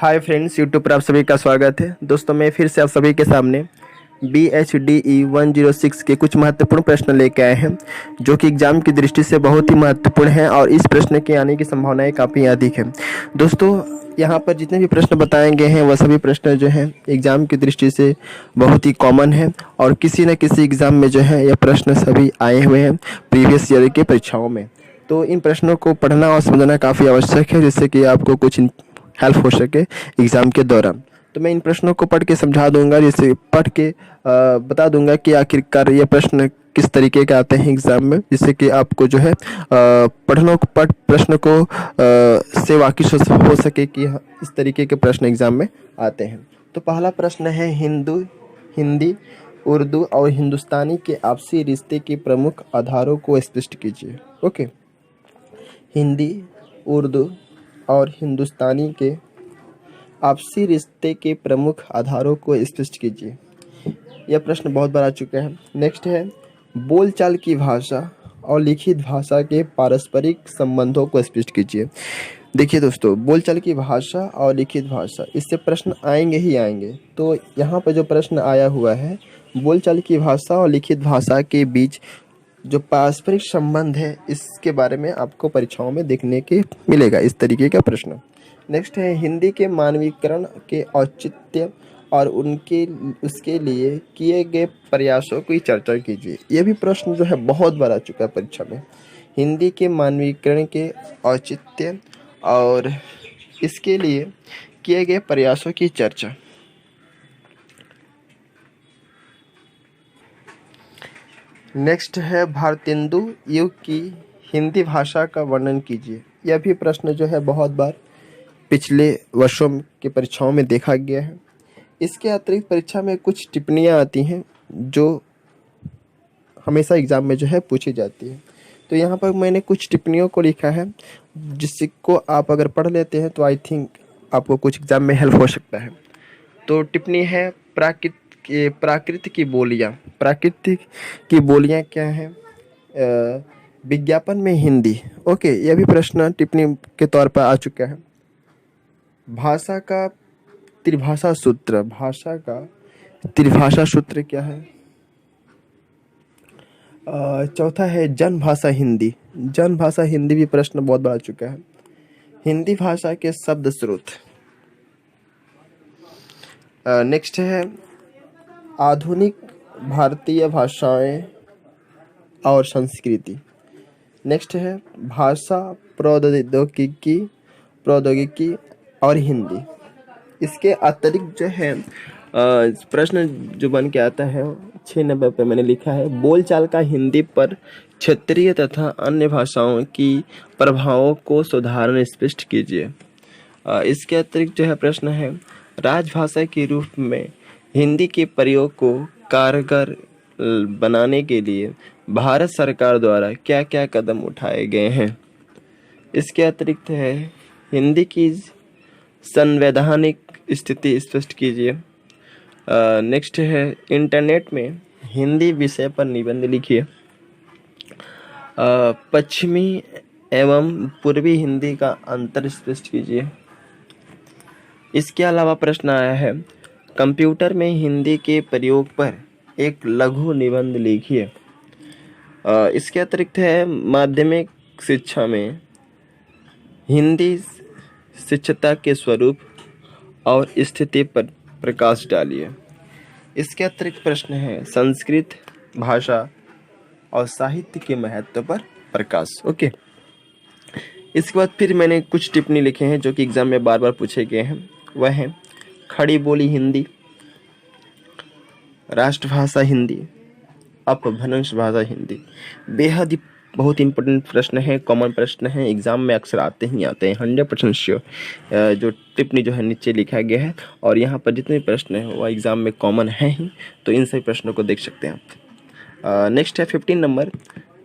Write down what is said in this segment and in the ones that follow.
Hi friends, YouTube पर आप सभी का स्वागत है। दोस्तों, मैं फिर से आप सभी के सामने BHDE 106 के कुछ महत्वपूर्ण प्रश्न लेके आए हैं, जो कि एग्जाम की दृष्टि से बहुत ही महत्वपूर्ण हैं और इस प्रश्न के आने की संभावनाएं काफ़ी अधिक हैं। दोस्तों, यहाँ पर जितने भी प्रश्न बताए गए हैं वह सभी प्रश्न जो हैं एग्ज़ाम की दृष्टि से बहुत ही कॉमन है और किसी न किसी एग्ज़ाम में जो है यह प्रश्न सभी आए हुए हैं प्रीवियस ईयर की परीक्षाओं में। तो इन प्रश्नों को पढ़ना और समझना काफ़ी आवश्यक है, जिससे कि आपको कुछ हेल्प हो सके एग्ज़ाम के दौरान। तो मैं इन प्रश्नों को पढ़ के समझा दूंगा, जिससे पढ़ के बता दूंगा कि आखिरकार ये प्रश्न किस तरीके के आते हैं एग्ज़ाम में, जिससे कि आपको जो है प्रश्न को से वाकिफ हो सके कि इस तरीके के प्रश्न एग्ज़ाम में आते हैं। तो पहला प्रश्न है, हिंदी, उर्दू और हिंदुस्तानी के आपसी रिश्ते के प्रमुख आधारों को स्पष्ट कीजिए। ओके, हिंदी, उर्दू और हिंदुस्तानी के आपसी रिश्ते के प्रमुख आधारों को स्पष्ट कीजिए। यह प्रश्न बहुत बार आ चुका है। नेक्स्ट है, बोलचाल की भाषा और लिखित भाषा के पारस्परिक संबंधों को स्पष्ट कीजिए। देखिए दोस्तों, बोलचाल की भाषा और लिखित भाषा, इससे प्रश्न आएंगे ही आएंगे। तो यहाँ पर जो प्रश्न आया हुआ है, बोलचाल की भाषा और लिखित भाषा के बीच जो पारस्परिक संबंध है, इसके बारे में आपको परीक्षाओं में देखने के मिलेगा इस तरीके का प्रश्न। नेक्स्ट है, हिंदी के मानवीकरण के औचित्य और उसके लिए किए गए प्रयासों की चर्चा कीजिए। यह भी प्रश्न जो है बहुत बार आ चुका है परीक्षा में। हिंदी के मानवीकरण के औचित्य और इसके लिए किए गए प्रयासों की चर्चा। नेक्स्ट है, भारतेंदु युग की हिंदी भाषा का वर्णन कीजिए। यह भी प्रश्न जो है बहुत बार पिछले वर्षों के परीक्षाओं में देखा गया है। इसके अतिरिक्त परीक्षा में कुछ टिप्पणियां आती हैं जो हमेशा एग्ज़ाम में जो है पूछी जाती है। तो यहाँ पर मैंने कुछ टिप्पणियों को लिखा है, जिसको आप अगर पढ़ लेते हैं तो आई थिंक आपको कुछ एग्ज़ाम में हेल्प हो सकता है। तो टिप्पणी है, प्राकृत की बोलियाँ। प्राकृतिक की बोलियाँ क्या हैं? विज्ञापन में हिंदी। ओके, यह भी प्रश्न टिप्पणी के तौर पर आ चुका है। भाषा का त्रिभाषा सूत्र। भाषा का त्रिभाषा सूत्र क्या है? चौथा है, जनभाषा हिंदी। जनभाषा हिंदी भी प्रश्न बहुत बड़ा आ चुका है। हिंदी भाषा के शब्द स्रोत। नेक्स्ट है, आधुनिक भारतीय भाषाएं और संस्कृति। नेक्स्ट है, भाषा प्रौद्योगिकी और हिंदी। इसके अतिरिक्त जो है प्रश्न जो बन के आता है 6 नंबर पे मैंने लिखा है, बोलचाल का हिंदी पर क्षेत्रीय तथा अन्य भाषाओं की प्रभावों को सुधारण स्पष्ट कीजिए। इसके अतिरिक्त जो है प्रश्न है, राजभाषा के रूप में हिंदी के प्रयोग को कारगर बनाने के लिए भारत सरकार द्वारा क्या क्या कदम उठाए गए हैं। इसके अतिरिक्त है, हिंदी की संवैधानिक स्थिति स्पष्ट कीजिए। नेक्स्ट है, इंटरनेट में हिंदी विषय पर निबंध लिखिए। पश्चिमी एवं पूर्वी हिंदी का अंतर स्पष्ट कीजिए। इसके अलावा प्रश्न आया है, कंप्यूटर में हिंदी के प्रयोग पर एक लघु निबंध लिखिए। इसके अतिरिक्त है, माध्यमिक शिक्षा में हिंदी शिक्षता के स्वरूप और स्थिति पर प्रकाश डालिए। इसके अतिरिक्त प्रश्न है, संस्कृत भाषा और साहित्य के महत्व पर प्रकाश। ओके, इसके बाद फिर मैंने कुछ टिप्पणी लिखे हैं जो कि एग्जाम में बार बार पूछे गए हैं। वह है, खड़ी बोली हिंदी, राष्ट्रभाषा हिंदी, अपभ्रंश भाषा हिंदी। बेहद ही बहुत इंपॉर्टेंट प्रश्न है, कॉमन प्रश्न है, एग्जाम में अक्सर आते ही आते हैं, 100% श्योर। जो टिप्पणी जो है नीचे लिखा गया है और यहाँ पर जितने प्रश्न हैं वह एग्जाम में कॉमन है ही, तो इन सभी प्रश्नों को देख सकते हैं आप। नेक्स्ट है 15 नंबर,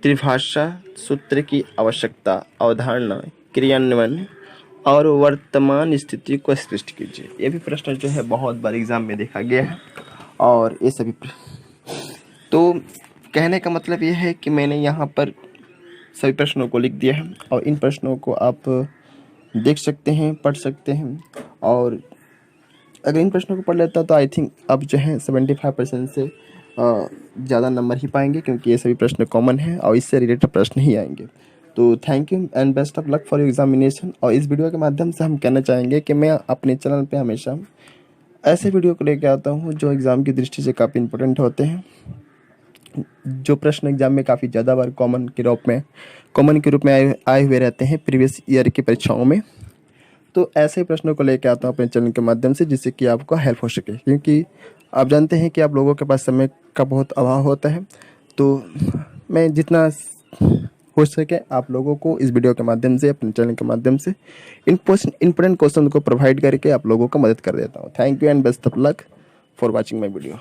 त्रिभाषा सूत्र की आवश्यकता, अवधारणा, क्रियान्वयन और वर्तमान स्थिति को स्पष्ट कीजिए। ये भी प्रश्न जो है बहुत बार एग्जाम में देखा गया है और ये सभी तो कहने का मतलब ये है कि मैंने यहाँ पर सभी प्रश्नों को लिख दिया है और इन प्रश्नों को आप देख सकते हैं, पढ़ सकते हैं और अगर इन प्रश्नों को पढ़ लेता तो आई थिंक अब जो है 75% से ज़्यादा नंबर ही पाएंगे, क्योंकि ये सभी प्रश्न कॉमन हैं और इससे रिलेटेड प्रश्न ही आएंगे। तो thank you and best of luck for your examination. और इस वीडियो के माध्यम से हम कहना चाहेंगे कि मैं अपने चैनल पे हमेशा ऐसे वीडियो को लेकर आता हूँ जो एग्ज़ाम की दृष्टि से काफ़ी इंपॉर्टेंट होते हैं, जो प्रश्न एग्जाम में काफ़ी ज़्यादा बार कॉमन के रूप में आए हुए रहते हैं प्रीवियस ईयर की परीक्षाओं में। तो ऐसे प्रश्नों को लेकर आता हूँ अपने चैनल के माध्यम से, जिससे कि आपको हेल्प हो सके, क्योंकि आप जानते हैं कि आप लोगों के पास समय का बहुत अभाव होता है। तो मैं जितना हो सके आप लोगों को इस वीडियो के माध्यम से, अपने चैनल के माध्यम से इंपॉर्टेंट क्वेश्चन को प्रोवाइड करके आप लोगों को मदद कर देता हूँ। Thank you and best of luck for watching my video.